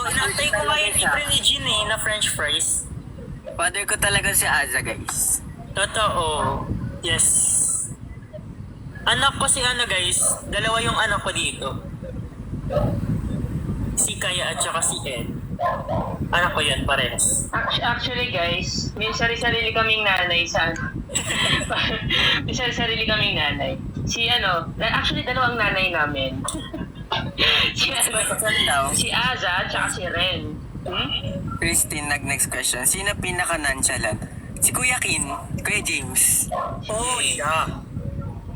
Inantay ko nga yung libre ni Jean na french fries. Father ko talaga si Aza, guys. Totoo. Yes. Anak ko si guys. Dalawa yung anak ko dito. Si Kaya at saka si Ed. Anak ko yan, parehas. Actually guys, may sarili kaming nanay sa may sarili kaming nanay. Actually dalawang nanay namin. si Aza at saka si Ren. Christine, next question. Sino pinaka-nonchalant? Si Kuya Kin, Kuya James. Oh, yeah.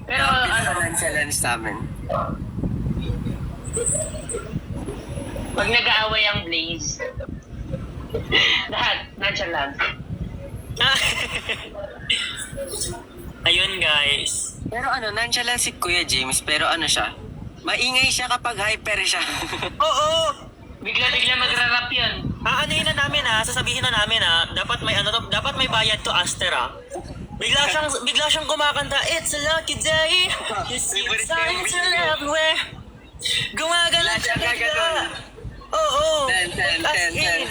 Pero Pinaka-nonchalant sa amin. pag nag-aaway ang Blaze, lahat, nonchalant. Ayun guys. Pero nonchalant si Kuya James, pero siya? Maingay siya kapag hyper siya. Oo! Bigla-bigla magra-rap yun. Aanoyin na namin sasabihin na namin dapat may bayad to Aster Bigla siyang kumakanta, it's a lucky day, you see the signs are everywhere. Gumagala siya bigla. Oo. As in.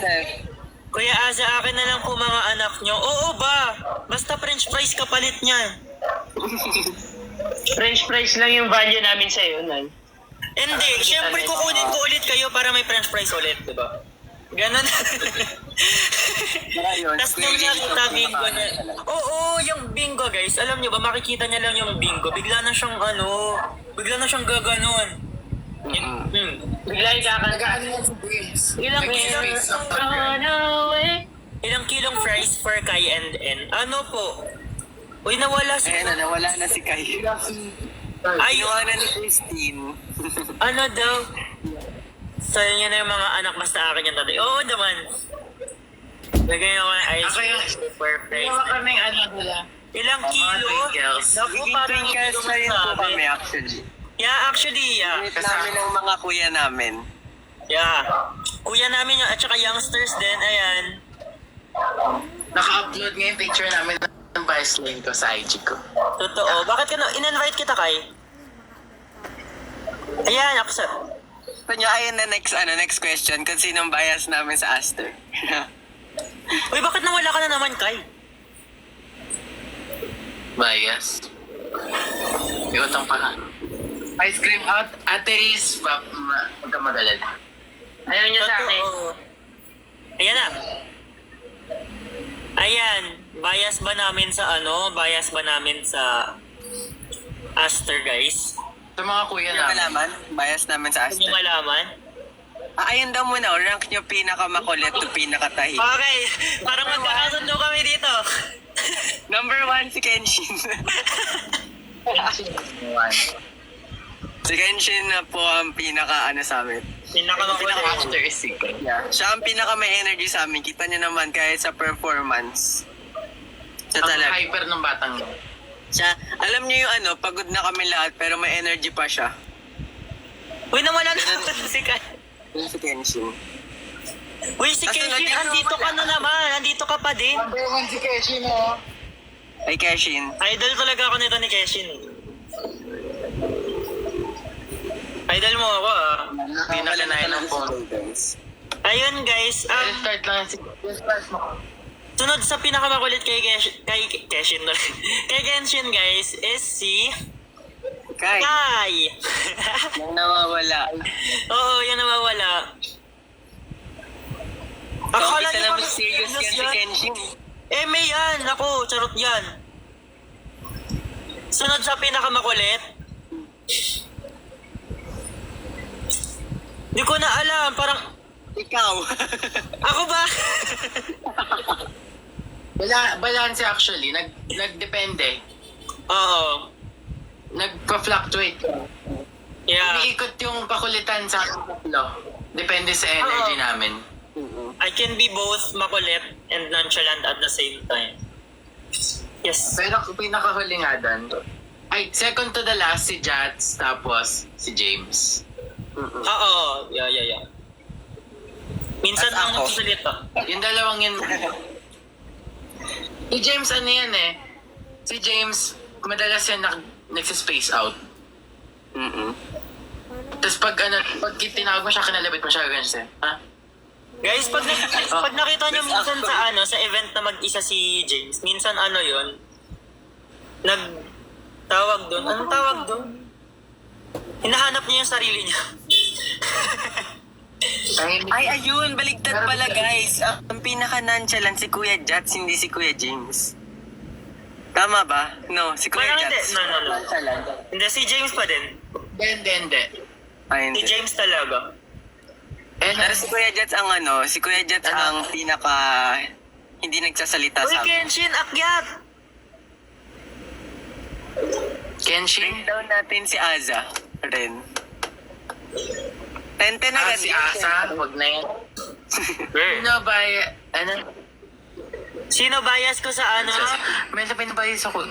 Kuya Aza, akin na lang po mga anak nyo. Oo ba? Basta french fries kapalit niyan. French fries lang yung value namin sa'yo, Nay. Hindi, syempre kukunin ko ulit kayo para may french fries ulit, di ba? Ganon. Tapos nung nakita bingo na, oo, yung bingo guys, alam nyo ba, makikita niya lang yung bingo, bigla na siyang gaganon. Bigla yung kakanta. Ilang kilong fries for Kai and N? Ano po? Uy, nawala si... Nawala na si Kai. Ay, Iwanan ni Christine. ano daw? Sa'yo niya na yung mga anak, basta akin yung tatay. Oo naman. Lagay ako ng ice cream for fries. kaming nila. Ilang kilo? Naku, Naging parang twinkles kilo na rin po masabi. kami actually. Yeah, actually, yeah. Meet namin ang mga kuya namin. Yeah. Kuya namin yun, at saka youngsters din, ayan. Naka-upload nga yung picture namin ng bias lane ko sa IG ko. Totoo. Bakit ka in-invite kita, Kai? Ayan, aksa. So nyo, ayun na next question. Kung sinong bias namin sa Aster. Uy, bakit nawala ka na naman, Kai? Bias. May utang pa. Ice cream out. Ate Riz, huwag ka mag-alala. Ayaw niya sa akin. Totoo. Ayan na. Ayan. Bias ba namin sa Aster, guys? Sa mga kuya Yung namin. malaman, bias namin sa Hindi Aster. malaman? Ayun daw muna, rank nyo pinakamakulit to pinakatahi. Okay. Parang magkakasundo kami dito. Number 1, si Kenshin. Si Kenshin na po ang pinaka sa amin. Pinakamakulit. After is secret. Yeah. Siya ang pinaka may energy sa amin. Kita niyo naman kahit sa performance. Siya Ang talaga. hyper ng batang mo. Siya, alam niyo yung pagod na kami lahat pero may energy pa siya. Uy, nawala na si Kai. Yun si Kenshin. Uy, si Kenshin, andito ka na naman. Andito ka pa din. Number 1 si Keshi mo. Ay, Kenshin. Idol talaga ako nito ni Keshin. Idol mo ako Pinakanayan ng phone. Ayun guys, Start lang si sunod sa pinakamakulit kay Keshin kay Genshin guys is si Kai. Kai. Yung nawawala. Oo, yan nawawala. Akala niyo naman ba serious yan si Kenshin. May yan. Ako, charot yan. Sunod sa pinakamakulit. Hindi ko na alam. Parang, Ikaw. ako ba? Balance actually. Nagdepende. Oo. Nagpa-fluctuate. Yeah. Umiikot yung pakulitan sa tatlo. Depende sa energy Oo. namin. I can be both makulit and nonchalant at the same time. Yes. Pero kung pinakahuli nga doon, ay, second to the last si Jats, tapos si James. Oo. Yeah. Minsan At lang ako. nagsasalita. Yung dalawang yun. Si James ano yan eh. Si James, madalas yan nagsispace out. Tapos pag tinawag mo siya, kinalabit mo siya, ganyan siya. Ha? Guys, pag nakita nyo minsan sa sa event na mag-isa si James, minsan yun, tawag doon. Anong tawag doon? Hinahanap niya yung sarili niya. Ay, ayun, baligtad pala guys. Ang pinaka-nonchalant si Kuya Jats, hindi si Kuya James. Tama ba? No, si Kuya Parang hindi. Jats. No. Nonchalant. Hindi, si James pa din. Hindi. Ay, Si hindi. James talaga. Pero si Kuya Jats ang si Kuya Jats ang pinaka hindi nagsasalita Uy, sa amin. Kenshin, akyat! Kenshin? Bring down natin si Aza. Ren. Tente na Si Asa, wag na yan. Ano ba ano? Sino bias ko sa May lapin ba yun sa ko?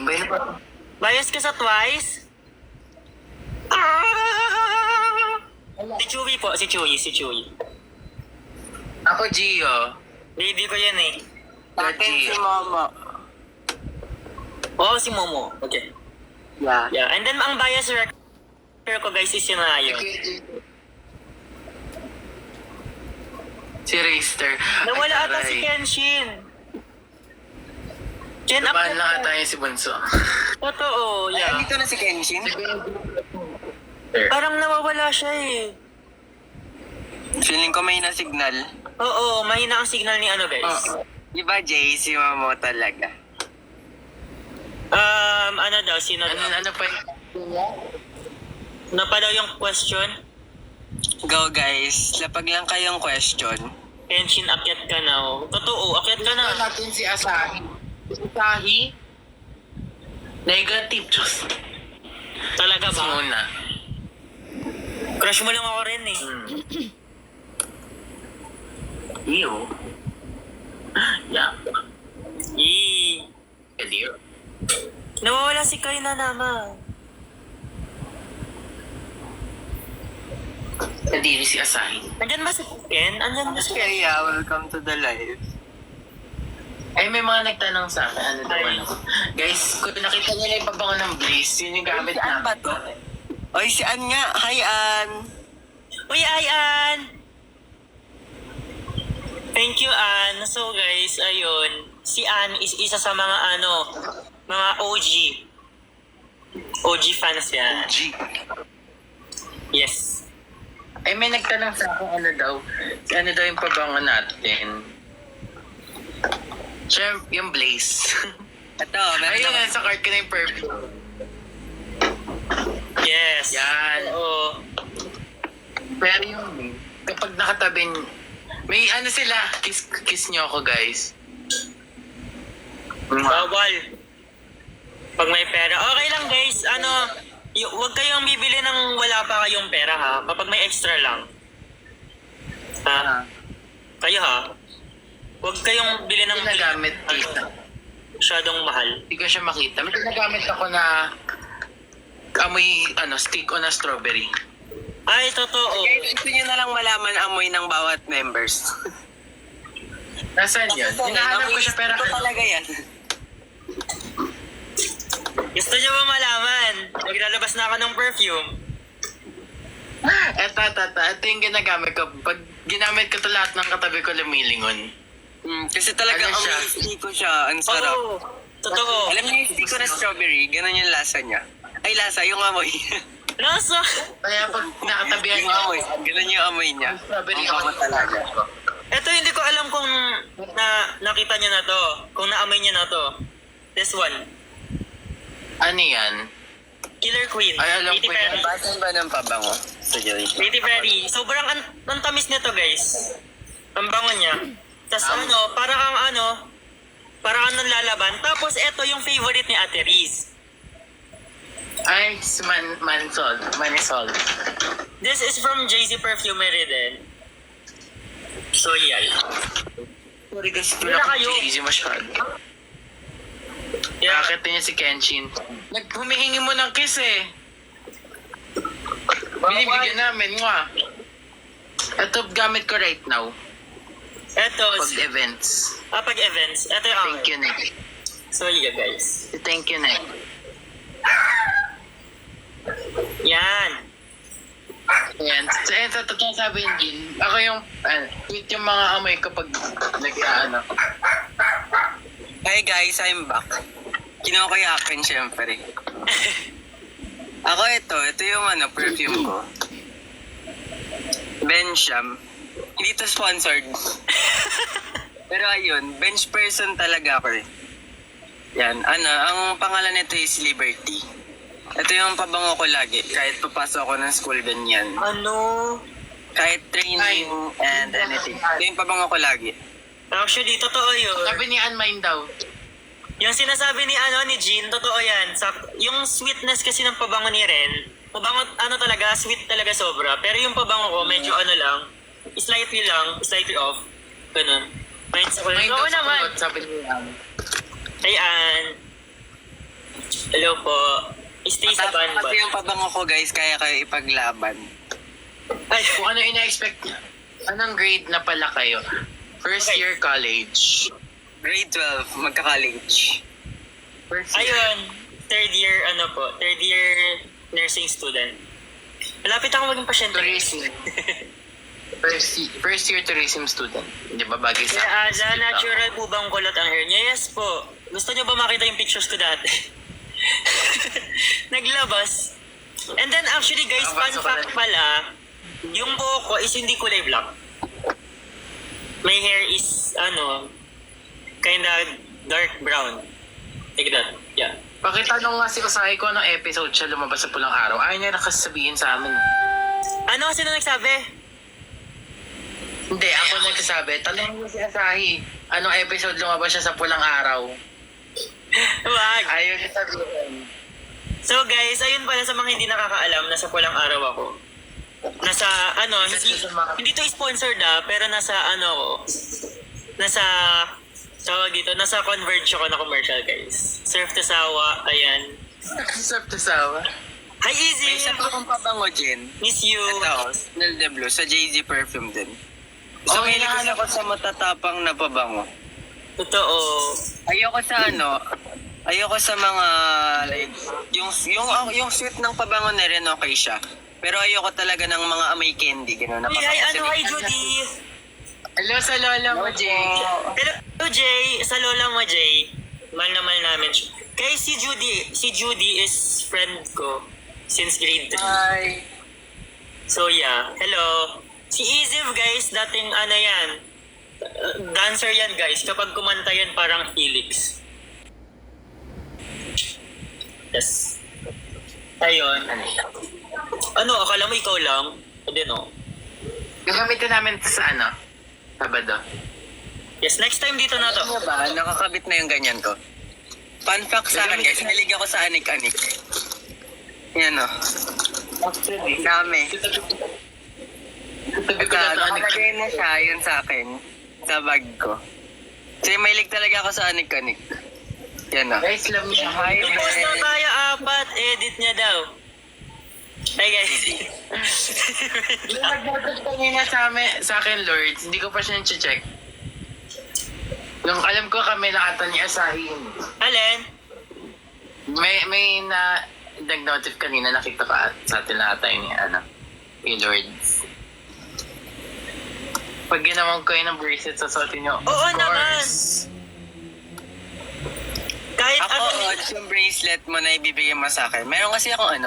Bias ka sa Twice? Si Chewy po, si Chewy. Ako, Gio. Baby ko yan eh. Akin si Momo. Oo, si Momo. Okay. Yeah. Yeah, and then ang bias record ko guys is yun na yun. Si Raster. Nawala ata si Kenshin. Ken up Laban lang ata yung si Bunso. Totoo, Ay, yeah. dito na si Kenshin. Parang nawawala siya eh. Feeling ko may na-signal. Oo, mahina ang signal ni guys. Iba, Jay, si Momo talaga. Sino daw? Ano pa yung... Ano pa daw yung question? Go, guys. Lapag lang kayong question. Kenshin, akyat ka na. Oh. Totoo, akyat ka na. Gusto natin si Asahi. Asahi? Negative. Diyos. Talaga ba? Muna. Crush mo lang ako rin eh. Ew. Yeah. Ew. Nawawala si Kai na naman. Nadiri si Asahi. Andyan ba si Ken? Andyan ba si Ken? Kaya, welcome to the live. Ay, may mga nagtanong sa akin. Guys, kung nakita nila yung pabango ng Blaze, yun yung gamit Si Ann ba namin. to? Oy, si Ann nga. Hi, Ann. Uy, Ann! Thank you, Ann. So guys, ayun. Si Ann is isa sa mga mga OG. OG fans yan. G. Yes. Ay, may nagtanong sa akin ano daw yung pabango natin. Siyempre, yung Blaze. Ito, meron Ayun, ako. nasa card ko na yung perfume. Yes. Yan. Oo. Pero yung, kapag nakatabi, may sila, kiss nyo ako, guys. Bawal. Pag may pera. Okay lang guys, huwag kayong bibili ng wala pa kayong pera ha. Kapag may extra lang. Ha? Kayo ha? Huwag kayong bili ng Ginagamit dito. masyadong mahal. Hindi ko siya makita. May ginagamit ako na amoy, stick o na strawberry. Ay, totoo. Gusto nyo na lang malaman amoy ng bawat members. Nasaan yun? Hinahanap ko siya pero Ito talaga yan. Gusto nyo ba malaman? Naglalabas na ako ng perfume. Ito yung ginagamit ko. Pag ginamit ko to lahat ng katabi ko lumilingon. Kasi talaga Ano siya? amoy ko siya. Ang sarap. Oo. Totoo. Alam niyo yung stick ko na strawberry, ganun yung lasa niya. Ay, lasa, yung amoy. Nasa? Kaya pag nakatabihan yung niya, amoy, ganun yung amoy niya. strawberry Ang ako bango talaga. Ito hindi ko alam kung nakita nyo na to. Kung naamoy nyo na to. This one. Ano yan? Killer Queen. Ay, alam Katy ko yan. Perry. Basan ba ng pabango? Sa Joy? Katy Perry. Sobrang ang tamis nito guys. Ang bango niya. Tapos para kang lalaban. Tapos ito yung favorite ni Ate Riz. Ay, Manisol. This is from JC Perfumery din. So yan. Sorry guys, Wala wala kayo. ko easy masyado. Yeah. Bakit niya si Kenshin? Humihingi mo ng kiss eh. Binibigyan namin, nga. Ito gamit ko right now. Ito. Pag events. Pag events. Ito yung Thank you, Nick. So yeah guys. Thank you, Nick. Yan. Ayan. Sa totoo sabihin din, ako yung, sweet yung mga amoy kapag nag-ano. Hey guys, I'm back. Kinokoyakin syempre. Ako ito yung perfume ko. Bencham. Hindi to sponsored. Pero ayun, bench person talaga ako eh. Yan, ang pangalan nito is Liberty. Ito yung pabango ko lagi, kahit papasok ako ng school ganyan. Ano? Kahit training and anything. Ito yung pabango ko lagi. Actually, totoo yun. Sabi ni Anmine daw. Yung sinasabi ni Jean, totoo yan. Yung sweetness kasi ng pabango ni Ren, pabango, talaga, sweet talaga sobra. Pero yung pabango ko, medyo lang, slightly off. Ganun. Minds ako. Mine Oo daw sa naman. kulot, sabi ni Anne. Ayan. Hello po. Stay sa Matapos banban. kasi yung pabango ko guys, kaya kayo ipaglaban. Ay, Kung ano ina-expect niya. Anong grade na pala kayo? First Okay. year college. Grade 12, magka-college. First year. ayun. Third year nursing student. Malapit ako maging pasyente. Tourism. First year tourism student. Di ba bagay sa Kaya natural po bang kulot ang hair niya? Yes po. Gusto niyo ba makita yung pictures ko dati? Naglabas. And then actually guys, fun fact pala, yung buhok ko is hindi kulay black. My hair is, kinda dark brown. Take that. Yeah. Pakitanong nga si Usahay ko anong episode siya lumabas sa Pulang Araw. Ayaw niya nakasabihin sa amin. Ano kasi na nagsabi? Hindi, ako nagsasabi. Tanong mo si Asahi. Anong episode lumabas siya sa Pulang Araw? Wag. Ayaw niya sabihin. So guys, ayun pala sa mga hindi nakakaalam, nasa Pulang Araw ako. Nasa, hindi to sponsored pero nasa, nasa Converge ako na commercial guys. Surf to Sawa, ayan. Sarap to sawa. Hi Easy! May isa pa akong pabango, Jen. Miss you! Ito, Snell de Blue, sa JZ Perfume din. So, Okay, mahilig ako sa matatapang na pabango. Totoo. Ayoko sa mga, like, yung sweet ng pabango na rin okay siya. Pero ayoko talaga ng mga amoy candy, gano'n. Hi Judy! Hello sa lola mo, Jay. Hello Jay! Sa lola mo Jay. Mahal na mahal namin siya. Kaya si Judy is friend ko since grade 3. Hi. So yeah, hello. Si Easy guys, dating yan. Dancer yan guys. Kapag kumanta yan parang Felix. Yes. Ayun. Akala mo ikaw lang? Hindi no. Gagamitin namin ito sa Sabado. Yes, next time dito na to. Ano ba? Nakakabit na yung ganyan ko. Fun fact sa akin guys, nalig ako sa anik-anik. Yan o. Actually, Dami. sabi ko na ito, Nakalagay na siya, yun sa akin. Sa bag ko. Kasi mahilig talaga ako sa anik-anik. Yan o. Guys, love me. Hi, Post na tayo 4, edit niya daw. Hi guys. Yung nag-notice kanina sa akin, Lord, hindi ko pa siya check. Nung alam ko kami nakata ni Asahi. Alin? May nag-notice kanina, nakita ka sa atin na tayo ni Lord. Pag ginawan ko yun ng bracelet sa suotin nyo, Oo naman. Kahit Ako, yung bracelet mo na ibibigay mo sa akin. Meron kasi akong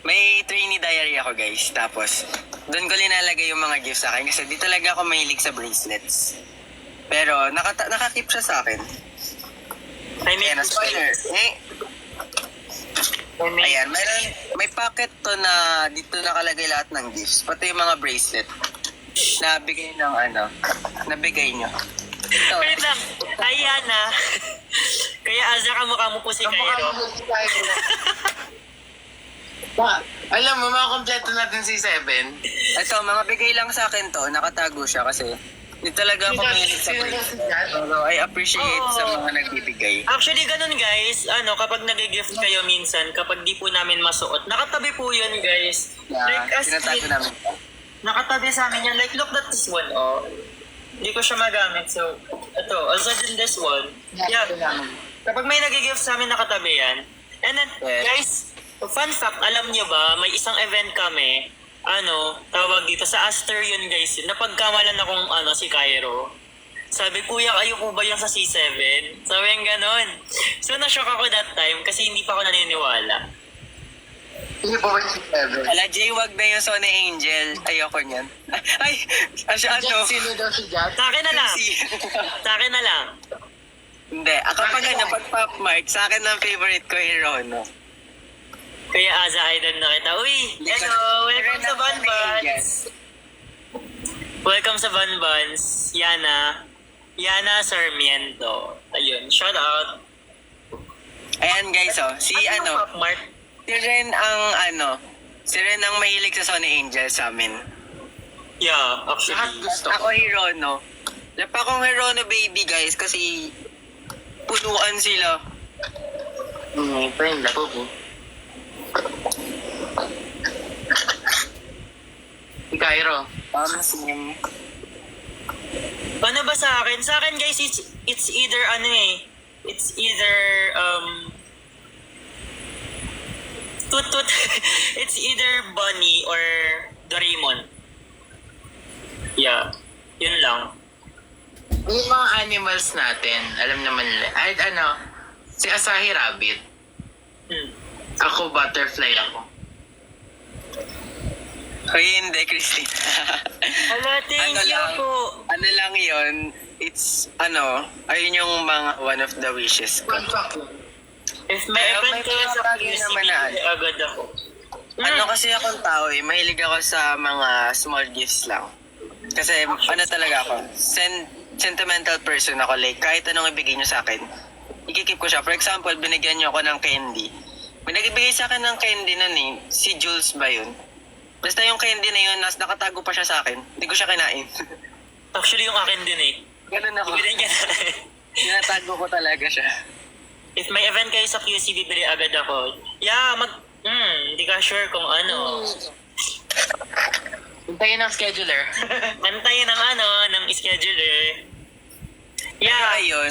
may trainee diary ako guys. Tapos, doon ko linalagay yung mga gifts sa akin kasi di talaga ako mahilig sa bracelets. Pero, nakakip siya sa akin. I mean, Ayan, spoiler. Ayan, may packet to na dito nakalagay lahat ng gifts. Pati yung mga bracelet. Nabigay nabigay nyo. Ito, wait lang. Ayan na. Kaya Aza kamukha mo po si Cairo. Alam mo, makakompleto natin si Seven. ito, mga bigay lang sa akin to. Nakatago siya kasi di talaga ako mahilig sa bracelet. Pero I appreciate sa mga nagbibigay. Actually, ganun guys. Kapag nag-gift kayo minsan, kapag di po namin masuot, nakatabi po yun guys. Like as Tinatago in, namin. nakatabi sa amin yan. Like, look at this one, Hindi ko siya magamit. So, ito, also din this one. Yeah. Kapag may nag-gift sa amin, nakatabi yan. And then, Yes. guys, fun fact, alam niyo ba, may isang event kami tawag dito, sa Aster yun guys, napagkamalan akong si Cairo. Sabi, kuya, kayo po ba yung sa C7? Sabi yung ganon. So, na-shock ako that time kasi hindi pa ako naniniwala. Hindi po ba si Ever? Ala, Jay, wag na yung Sony Angel. Ayoko niyan. Ay, ano? Sino daw si Jack? Sa akin na lang. Sa akin na lang. Hindi. Kapag pag Pop Mart, sa akin ang favorite ko, Hirono. Kaya Aza, idol na kita. Uy, hello! Welcome sa Van Buns! Welcome sa Van Buns, Yana Sarmiento. Ayun, shout out. Ayan guys, si Pop Mart? si Ren ang mahilig sa Sony Angel sa amin. Yeah, Lahat actually. gusto ko. Ako Hirono. Lapa akong Hirono baby guys kasi punuan sila. Pa yung labo po. Si Cairo. Sim. Ano ba sa akin? Sa akin guys, it's either it's either Tut it's either Bunny or Doraemon. Yeah, yun lang. Yung mga animals natin, alam naman nila. Ay, si Asahi Rabbit. Ako, butterfly ako. Hoy, hindi, Christine. Hala, thank you po. Ano lang yun, it's, ayun yung one of the wishes ko. If may Pero event may kayo mga sa bagay QC, naman na agad ako. Kasi akong tao mahilig ako sa mga small gifts lang. Kasi talaga ako, sentimental person ako. Like, kahit anong ibigay nyo sa akin, ikikip ko siya. For example, binigyan nyo ako ng candy. May nagbigay sa akin ng candy nun si Jules ba yun? Basta yung candy na yun, nakatago pa siya sa akin. Hindi ko siya kinain. Actually, yung akin din eh. Ganun ako. Bibili ka na. Tinatago ko talaga siya. If may event kayo sa QC, bibili agad ako. Yeah, hindi ka sure kung ano. Hintayin ng scheduler. Antayin ng scheduler. Pero Yeah. ayun,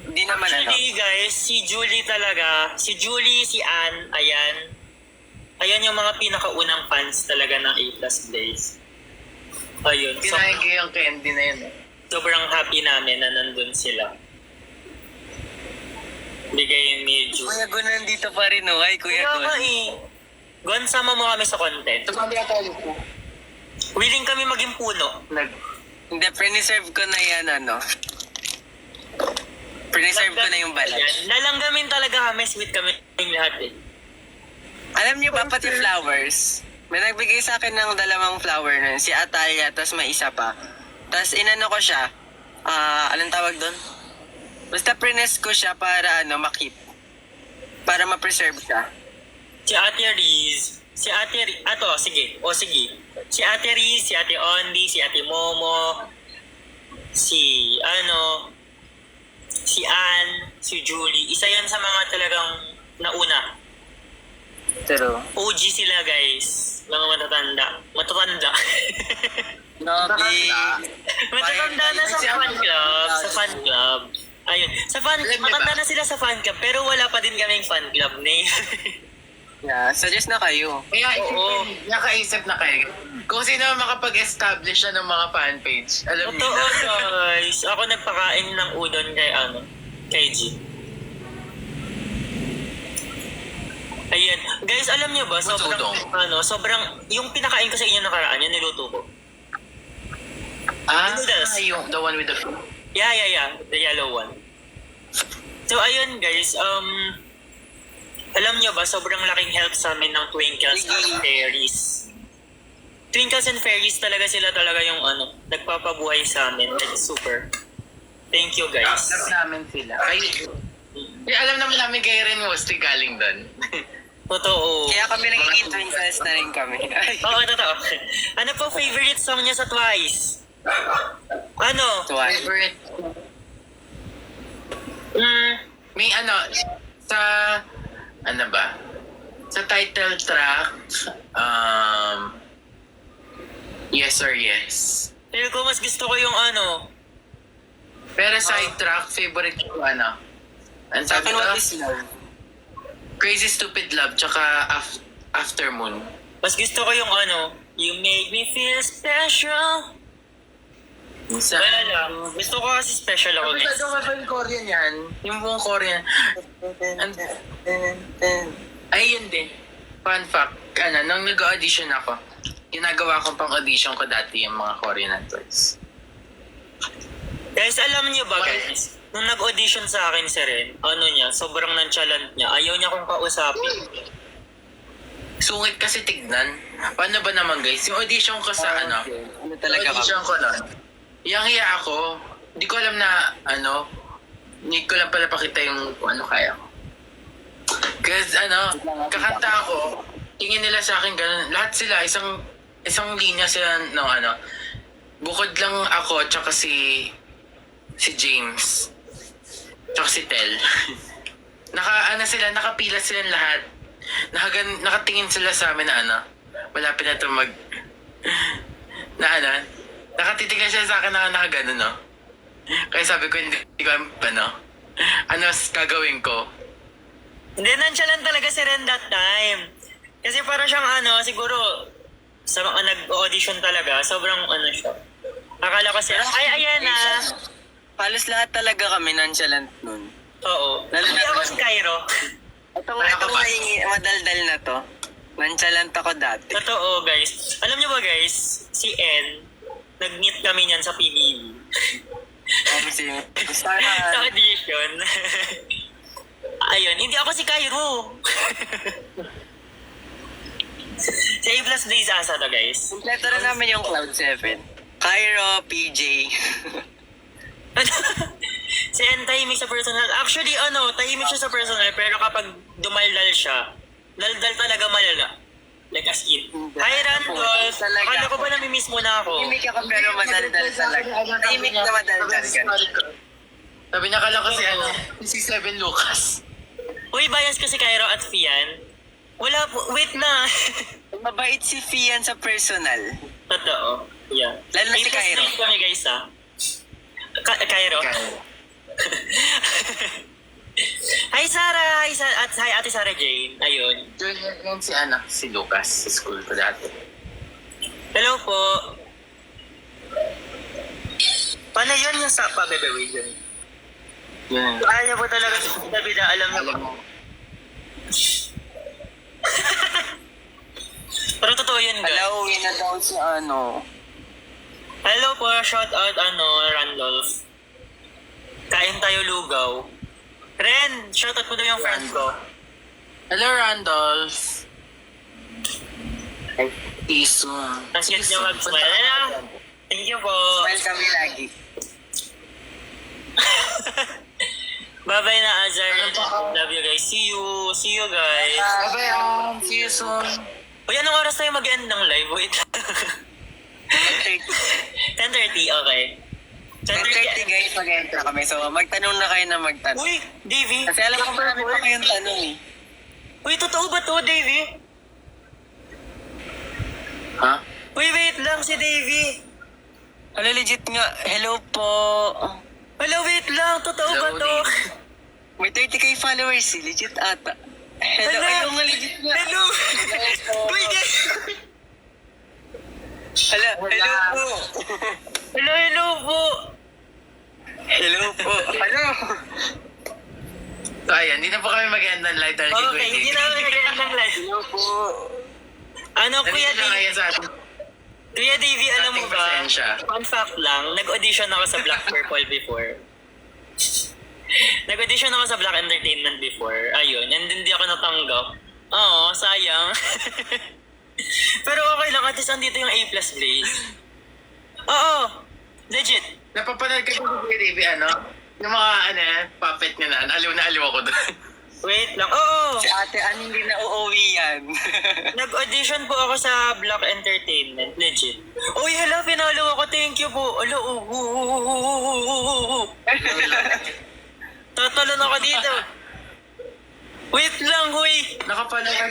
hindi naman Actually, guys, si Julie talaga. Si Julie, si Ann, ayan. Ayan yung mga pinakaunang fans talaga ng A+ Blaze. Ayun. Kinain ko yung candy na yun. Sobrang happy namin na nandun sila. Bigay ni Julie. Kuya Gun nandito pa rin, no? Ay, Kuya Kaya Gun. nga eh. Gon, sama mo kami sa content. Tumali ako ko. Willing kami maging puno. Hindi, pre-reserve ko na yan, Pre-reserve ko na yung balat. Nalanggamin talaga kami, sweet kami yung lahat eh. Alam niyo ba, pati flowers? May nagbigay sa akin ng 2 flower nun. Si Atalia, tas may isa pa. Tas inano ko siya. Anong tawag doon? Basta prines ko siya para makip. Para ma-preserve siya. Si Ate Riz, sige. Si Ate Riz, si Ate Ondi, si Ate Momo, si Ann, si Julie. Isa yan sa mga talagang nauna. Pero, OG sila guys. Mga matatanda. Matatanda na sa fan club. Sa fan club. Ayun. Matanda na sila sa fan club, pero wala pa din kaming fan club name. yeah, suggest na kayo. Kaya Oo. nakaisip na kayo. Kung sino makapag-establish na ng mga fan page, alam niyo Totoo na. guys. Ako nagpakain ng udon kay G. Ayan. Guys, alam niyo ba, sobrang, yung pinakain ko sa inyo nakaraan, yung niluto ko. Noodles. Yung the one with the fruit. Yeah. The yellow one. So, ayun guys, alam niyo ba, sobrang laking help sa amin ng Twinkles and Fairies. Twinkles and Fairies talaga sila yung nagpapabuhay sa amin. Like, super. Thank you guys. Alam namin sila. Alam naman namin kayo rin mostly galing doon. Totoo. Kaya kami naging Twinkles na rin kami. Oo, totoo. Ano po favorite song niya sa Twice? Ano? Favorite. May sa sa title track, Yes or Yes. Pero ko mas gusto ko yung Pero side track, favorite ko ang Sa akin, sabi what ko, is love? Crazy Stupid Love, tsaka After Moon. mas gusto ko yung You make me feel special. Wala lang. Gusto ko kasi special ako, guys. Masyado ka ba yung Korean yan? Yung buong Korean. Ay, yun din. Fun fact, nung nag-audition ako, ginagawa ko pang audition ko dati yung mga Korean actors. Guys, alam niyo ba, guys? Nung nag-audition sa akin si Ren, sobrang nonchalant niya. Ayaw niya kong kausapin. Sungit kasi tignan. Paano ba naman guys? Yung audition ko sa Ano talaga audition ko nun, hiya ako. Hindi ko alam na hindi ko lang pala pakita yung kaya ko. Kasi kakanta ako, tingin nila sa akin ganun. Lahat sila, isang linya sila ng bukod lang ako, tsaka si James, tsaka si Tel. Nakapila silang lahat. Nakatingin sila sa amin na malapit na ito nakatitingin siya sa akin na nakaganon, no? Kaya sabi ko, hindi ko gagawin ko. Hindi, nonchalant talaga si Ren that time. Kasi para siyang siguro, sa mga nag-audition talaga, sobrang siya. Akala ko siya, ay, ayan na. Halos lahat talaga kami nonchalant nun. Oo. Lalo Hindi na- ako si Cairo. Itong madaldal na to, nonchalant ako dati. Totoo, guys. Alam niyo ba, guys, si N, nag-meet kami niyan sa PBB. Kasi, Sa audition. Ayun, hindi ako si Cairo. Si A plus Blaze asa to, guys. kompleto na namin yung Cloud 7. Cairo, PJ. Si N tahimik sa personal. Actually, tahimik siya sa personal, pero kapag dumaldal siya, daldal talaga malala. Like as in. Hi, Randolph! Talaga Akala ko ako. ba namimiss mo na ako? Tahimik ako pero madaldal talaga. Tahimik na madaldal ka. Sabi niya, kala ko si Seven Lucas. Uy, bias kasi Cairo at Fian. Wala po, wait na. Mabait si Fian sa personal. Totoo. Yeah. Lalo na si May Cairo. test kami, guys, ha? Cairo? Hi, Sarah! At hi, Ate Sarah Jane. Ayun. Yun si Lucas sa school ko dati. Hello po. Paano yun yung sa bebe, wait yun? Yun. Ayaw po talaga sa David na alam niyo. Pero totoo yun, guys. Hello, uwi na daw si Hello po, shout out Randolph. Kain tayo lugaw. Ren, shout out po daw yung friend ko. Hello, Randolph. Iso. Ang cute niya mag-smile. Thank you po. Smile kami lagi. Bye-bye na, Azar. Love you guys. See you. See you guys. Bye-bye, see you soon. Uy, anong oras tayo mag-end ng live? Wait. 10:30, okay. 10:30 guys, mag-enter kami. So, magtanong na kayo na magtanong. Uy, Davey. Kasi alam ko marami pa kayong tanong eh. Uy, totoo ba to, Davey? Ha? Uy, wait lang si Davey. Ano legit nga, hello po. Wala, wait lang. Totoo ba to? May 30k followers eh, legit ata. Hello, Hello. ayaw nga legit nga. Hello. Uy, guys. Hello po. Hello po. Hello po. Hello. So ayan, hindi na po kami mag-end ng live dahil Okay, hindi na kami nag-end ng live. Hello po. Kuya Nandito na Davey? ngayon sa ating Kuya Davey, alam mo ating ba? pasensya. Fun fact lang, nag-audition ako sa Black Purple before. Nag-audition ako sa Black Entertainment before. Ayun, and hindi ako natanggap. Oo, sayang. Pero okay lang, at least andito yung A plus Blaze. Oo, legit. Napapanood ka sa TV, yung mga, puppet niya na aliw ako doon. Wait lang, oo. Si ate Ann hindi na uuwi yan. Nag-audition po ako sa Black Entertainment, legit. Uy, hello, pinalo ako, thank you po. Hello, tatalon ako dito. Wait lang, huy. Nakapanood ka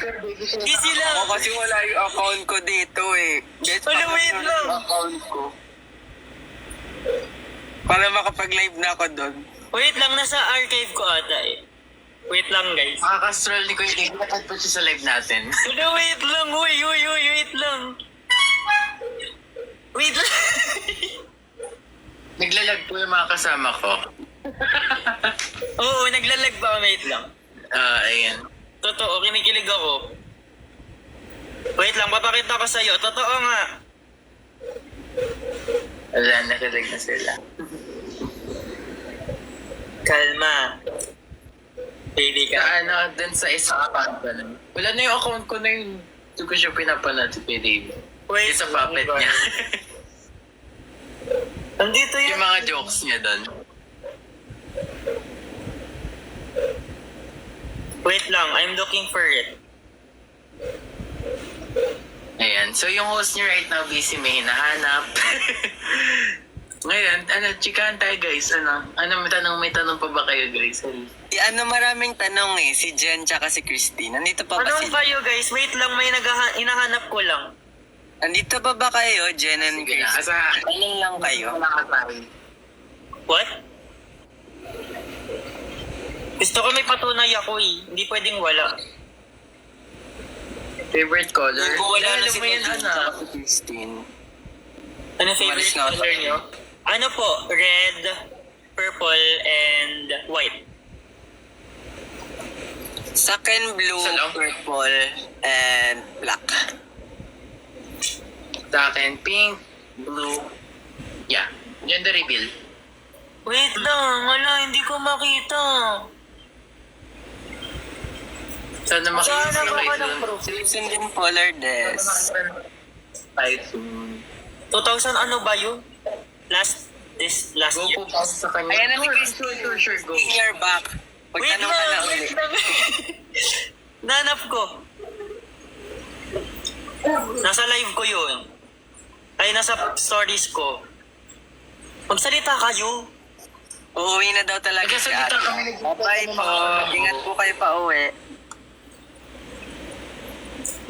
Easy lang. Ako kasi wala yung account ko dito eh. Get Wala, wait lang. yung account ko. Para makapag-live na ako doon. Wait lang, nasa archive ko ata eh. Wait lang, guys. Makaka-stroll ni Kuya Dave. Nakad po siya sa live natin. Wala, wait lang, huy, wait lang. Wait lang. Naglalag po yung mga kasama ko. Oo, naglalag pa. Wait lang. Ayan. Totoo, kinikilig ako. Wait lang, papakita ko sa'yo. Totoo nga. Wala, nakalag na sila. Kalma. Pili Sa ka. ano, dun sa isang account ko lang. Wala na yung account ko na yung hindi ko siya pinapanood si David. Wait. Yung sa puppet niya. Andito yun. Yung mga jokes niya dun. Wait lang, I'm looking for it. Ayan. So yung host niya right now busy, may hinahanap. Ngayon, chikahan tayo guys. May tanong pa ba kayo guys? Maraming tanong eh. Si Jen tsaka si Christine. Nandito pa ba Anong si... kayo guys? Wait lang, may hinahanap ko lang. Nandito pa ba kayo, Jen and Sige na, Christine? asa... Tanong lang kayo. Wala ka sa akin. What? Gusto ko may patunay ako eh. Hindi pwedeng wala. Favorite color? Kung wala na Alam si mo yan, Jen tsaka si Christine. Ano favorite Umalis na ako. color nyo? Ano po? Red, purple, and white. Sa akin, blue, Isa lang? purple, and black. Sa akin, pink, blue. Yeah. Gender reveal. Wait lang, wala, hindi ko makita. Sana makikita Sana ko ba kayo ng dun. proof? Susan din polar des. Typhoon. 2000 ano ba yun? Last Go year. po pa sa kanya. Ayan na si Sure, Christine. sure, go. In your back. Wait Pagtanong ka na lang, ulit. wait lang. Nanap ko. Nasa live ko yun. Ay, nasa stories ko. Magsalita kayo. Uuwi na daw talaga si Nagsasalita ate. kami. Bye po. Ingat po kayo pa uwi.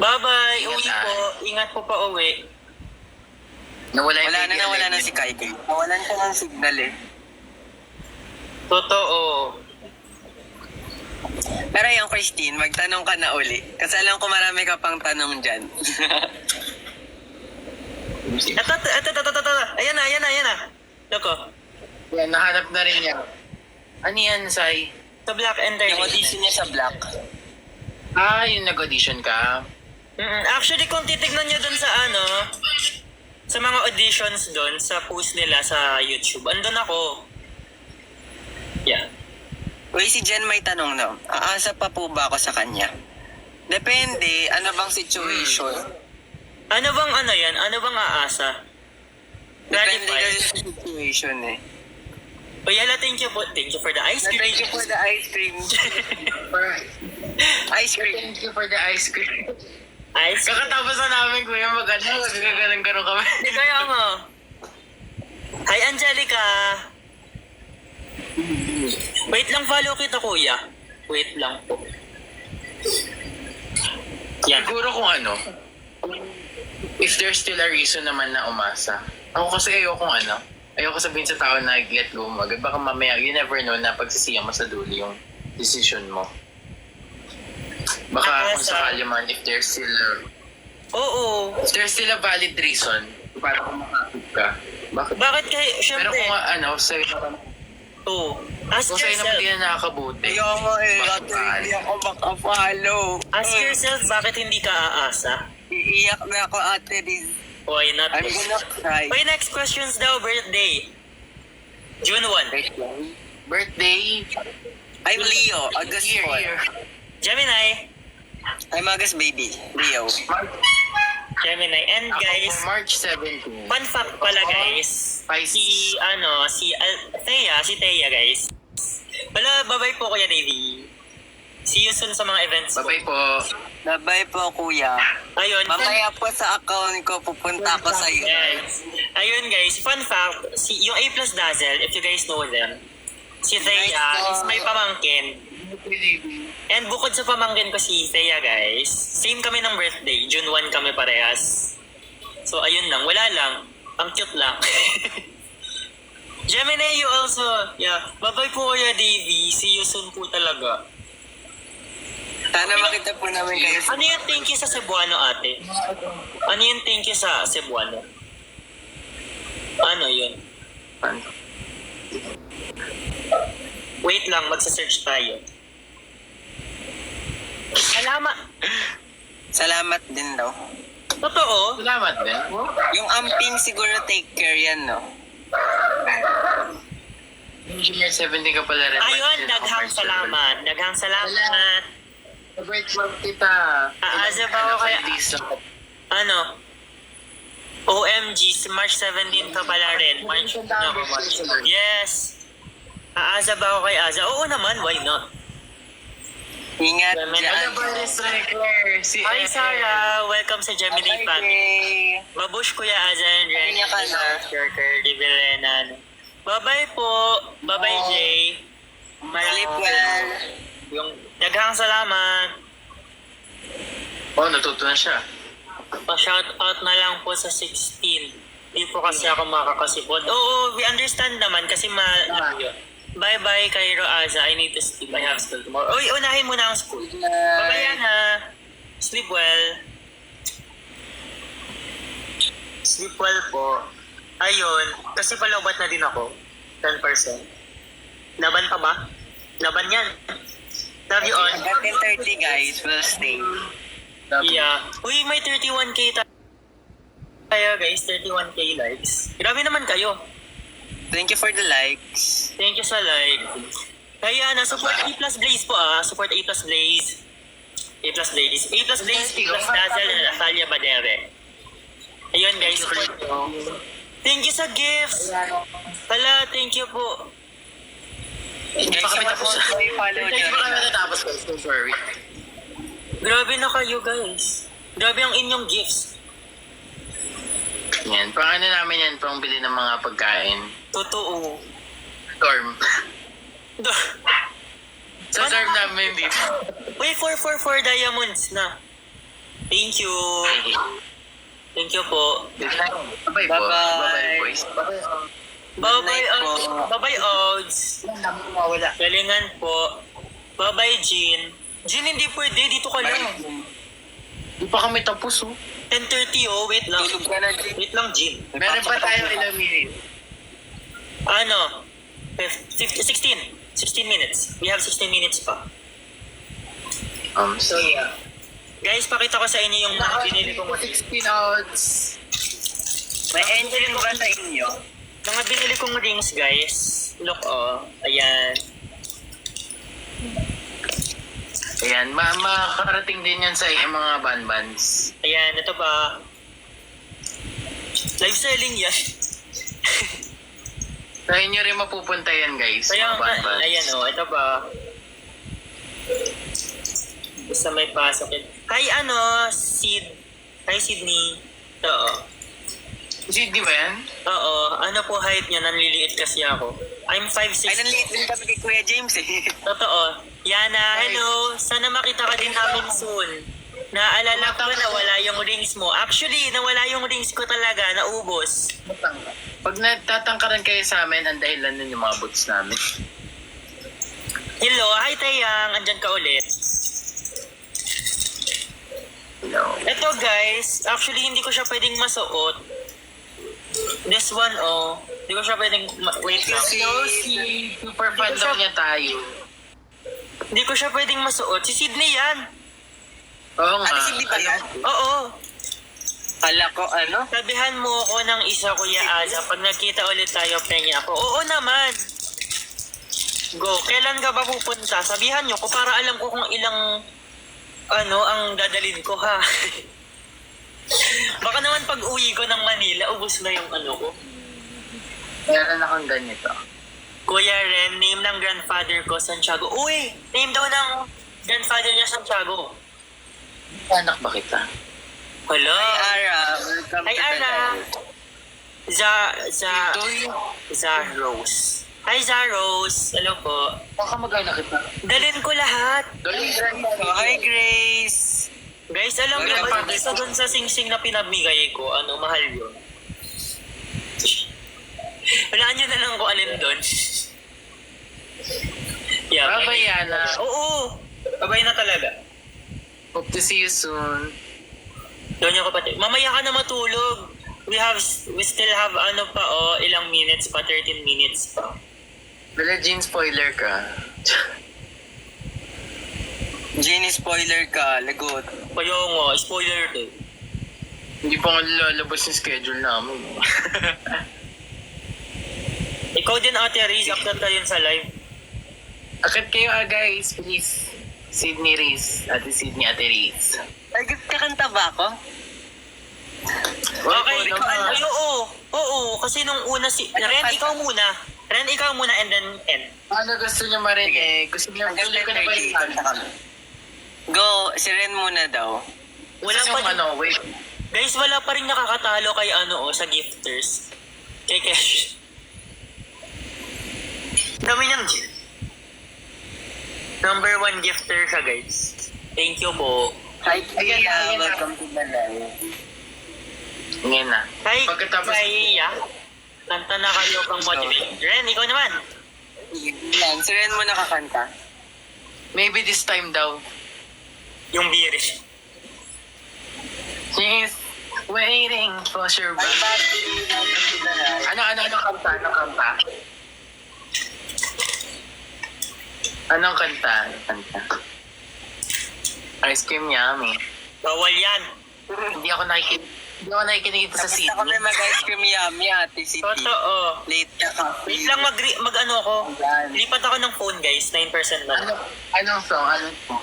Bye-bye. Ingat Uwi na. po. Ingat po pa uwi. Nawala Nawala na si Kaiki. Nawalan siya ng signal eh. Totoo. Pero yung Christine, magtanong ka na uli. Kasi alam ko marami ka pang tanong dyan. Ito. Ayan na. Loko. Yan, nahanap na rin niya. Ano yan, Sai? Sa Black Yung Entertainment. audition niya sa Black. Yung nag-audition ka. Actually, kung titignan nyo dun sa sa mga auditions dun, sa post nila sa YouTube, andun ako. Yeah. Uy, si Jen may tanong na. Aasa pa po ba ako sa kanya? Depende. Ano bang situation? Ano bang yan? Ano bang aasa? Depende Clarify. kasi sa situation eh. O Yala, thank you for the ice cream. Thank you for the ice cream. Ice cream. Thank you for the ice cream. Ice cream. Kakatapos na namin, kuya, magagalang-galang kami. Hindi kaya mo. Hi, Angelica. Wait lang, follow kita, kuya. Wait lang po. Yan. Siguro kung if there's still a reason naman na umasa. Ako kasi ayoko sabihin sa tao na let go mo agad. Baka mamaya, you never know na pagsisiyan mo sa dulo yung decision mo. Baka kung sakali man, if there's Oo. a valid reason para kung makakit ka. Bakit? Bakit kayo, Pero syempre, kung sa'yo naman, oo. Ask kung sa'yo naman yourself, di na nakakabuti. Ayaw mo eh. Bakit Ate, hindi ako makafollow. ask yourself, bakit hindi ka aasa? Iiyak na ako, Ate Riz. Why not? I'm gonna cry. Okay, next questions daw, birthday. June 1. Birthday, I'm Leo, August 4. year. Gemini. I'm August baby, Leo. Gemini. And guys, Ako, March 17. fun fact pala guys, Pisces. si Thea guys. Wala, bye-bye po Kuya Davey. See you soon sa mga events po. Bye-bye po. Bye-bye po, kuya. Ayun, Mamaya po sa account ko, pupunta ako sa iyo. Yes. Ayun guys, fun fact, yung A+ Dazzle, if you guys know them, si Thea is may pamangkin. And bukod sa pamangkin ko si Thea guys, same kami ng birthday, June 1 kami parehas. So ayun lang, wala lang, ang cute lang. Gemini, you also, yeah, bye-bye po Kuya Davey, see you soon po talaga. Sana makita po namin kayo sa... Ano yung thank you sa Cebuano ate? Ano yung thank you sa Cebuano? Ano yun? Ano? Wait lang, magsa-search tayo. Salamat. Salamat din daw. Totoo? Salamat din. Yung amping siguro take care yan, no? Engineer 70 ka pala rin. Ayun, daghang salamat. Daghang salamat. Sa birthday kita. Aaza ba ako kaya? Ano? OMG, si March 17 ka pala rin. March. Yes. Aaza ba ako kay Aza? Oo naman, why not? Ingat Ano dyan. Si Hi Sarah, welcome sa Gemini Hi, family. Gray. Babush Kuya Aza and Ren. Kanya ka na. Di Vilena. Bye-bye po. Bye-bye Jay. Sleep well. Yung daghang salamat. Oh, natuto na siya. Pa-shoutout na lang po sa 16. Hindi po kasi ako makakasipod. Oo, we understand naman kasi bye-bye Cairo Aza. I need to sleep. I have school tomorrow. Uy, unahin mo na ang school. Bye-bye Yana. Sleep well. Sleep well po. Ayun. Kasi palaubat na din ako. 10%. Laban pa ba? Laban yan. Love you all. Hanggang 10:30 guys, we'll stay. Yeah. Uy, may 31k tayo guys. 31k likes. Grabe naman kayo. Thank you for the likes. Thank you sa like. Kaya na, support A plus Blaze po Support A plus Blaze. A plus Blaze. A plus Blaze, A plus Dazzle, and Natalia Badere. Ayun guys, support nyo. Thank you sa gifts. Hala, thank you po. Guys, kami tapos. follow Hindi nyo pa kami rin. natapos ko. So sorry. Grabe na kayo guys. Grabe ang inyong gifts. Yan. Pang ano namin yan, pang bili ng mga pagkain. Totoo. Dorm. Sa dorm namin dito. Uy, 444 diamonds na. Thank you. Thank you po. Bye-bye po. Bye-bye. Bye-bye boys. Bye-bye, night po. bye-bye, Odds. Galingan po. Bye-bye, Jean. Jean, hindi pwede. Dito ka lang. Di pa kami tapos oh. 10:30, wait lang. Tulog ka na, Jay. Wait lang, Jean. Meron pa tayo ilang minutes. Ano? 16 minutes. We have 16 minutes pa. So yeah. Guys, pakita ko sa inyo yung mga binili kong 16 odds. May engine ba sa inyo? mga binili kong rings, guys. Look, ayan. Ayan, makakarating din yan sa mga banbans. Ayan, ito pa. Live selling yan. Kaya nyo rin mapupunta yan guys, Kaya, mga banbans. ayan ito pa. Basta may pasok yun. Hi, Sid. Hi, Sydney. Oo. Sydney ba yan? Oo. Ano po height niya? Nanliliit kasi ako. I'm 5'6". Ay, nanliit din kami kay Kuya James eh. Totoo. Yana, hello. Sana makita ka din namin soon. Naalala ko na wala yung rings mo. Actually, nawala yung rings ko talaga. Naubos. Pag natatangkaran kayo sa amin, ang dahilan nun yung mga boots namin. Hello. Hi, Tayang. Andyan ka ulit. No. Ito, guys. Actually, hindi ko siya pwedeng masuot. This one, Hindi ko siya pwedeng... Wait lang. Si super fan daw niya tayo. Hindi ko siya pwedeng masuot. Si Sydney yan. Oo nga. Ano, hindi ba yan? Oo. Kala ko, Sabihan mo ako ng isa, Kuya Aza. Pag nagkita ulit tayo, pengi ako. Oo naman. Go. Kailan ka ba pupunta? Sabihan nyo ko para alam ko kung ilang ang dadalhin ko, ha? Baka naman pag uwi ko ng Manila, ubos na yung ko. Meron akong ganito. Kuya Ren, name ng grandfather ko, Santiago. Uy! Name daw ng grandfather niya, Santiago. Anak ba kita? Hello? Hi, Ara. Welcome Hi, to the Ara. live. Zaros. Hi, Zaros. Hello po. Baka mag-anak kita. Dalhin ko lahat. Oh, hi, Grace. Guys, alam niyo ba, isa dun sa sing-sing na pinabigay ko, mahal yun. Wala nyo na lang kung alin dun. Yeah, Bye-bye, Yana. Oo. Bye-bye na talaga. Hope to see you soon. Doon yung kapatid. Mamaya ka na matulog. we still have ano pa ilang minutes pa, 13 minutes pa. Wala, Jean, spoiler ka. Jenny, spoiler ka, lagot. Kaya nga, spoiler to. Hindi pa nga lalabas yung schedule namin. Ikaw din Ate Riz, upload tayo yun sa live. Akit kayo guys, please. Sydney Riz. Ate Sydney, Ate Riz. Ay, kakanta ba ako? Okay, ay, oo, kasi nung una Ren, ikaw muna. Ren, ikaw muna and then end. Ano gusto niyo marinig? Gusto niyo, tuloy ko na ba yung kanta? Go, si Ren muna daw. Wala Gusto pa yung wait. Guys, wala pa rin nakakatalo kay sa gifters. Kay Kesh. Dami niyang number 1 gifter siya, guys. Thank you po. Hi, Ayan na, ayan na. welcome to the live. Ngayon na. Hi, Pagkatapos- Iya. Kanta na kayo pang motivate. Ren, ikaw naman. Yan, si Ren muna kakanta. Maybe this time daw. Yung beerish. She's waiting for sure. Ay, bakit? Welcome to the live. Ano kanta? Anong kanta? Anong kanta? Ice cream yummy. Bawal yan. Hindi ako nakikinig dito sa Tapos Sydney. na kami mag-ice cream yummy, Ate City. Totoo. Late ka ka. Wait lang, mag-ano ako. Yan. Lipat ako ng phone, guys. 9% lang. Anong song? Anong song?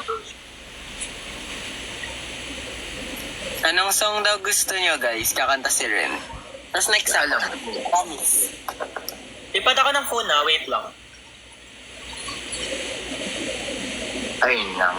Anong song daw gusto nyo, guys? Kakanta si Ren. Tapos next Alam. Promise. Lipat ako ng phone, wait lang. Ayun lang.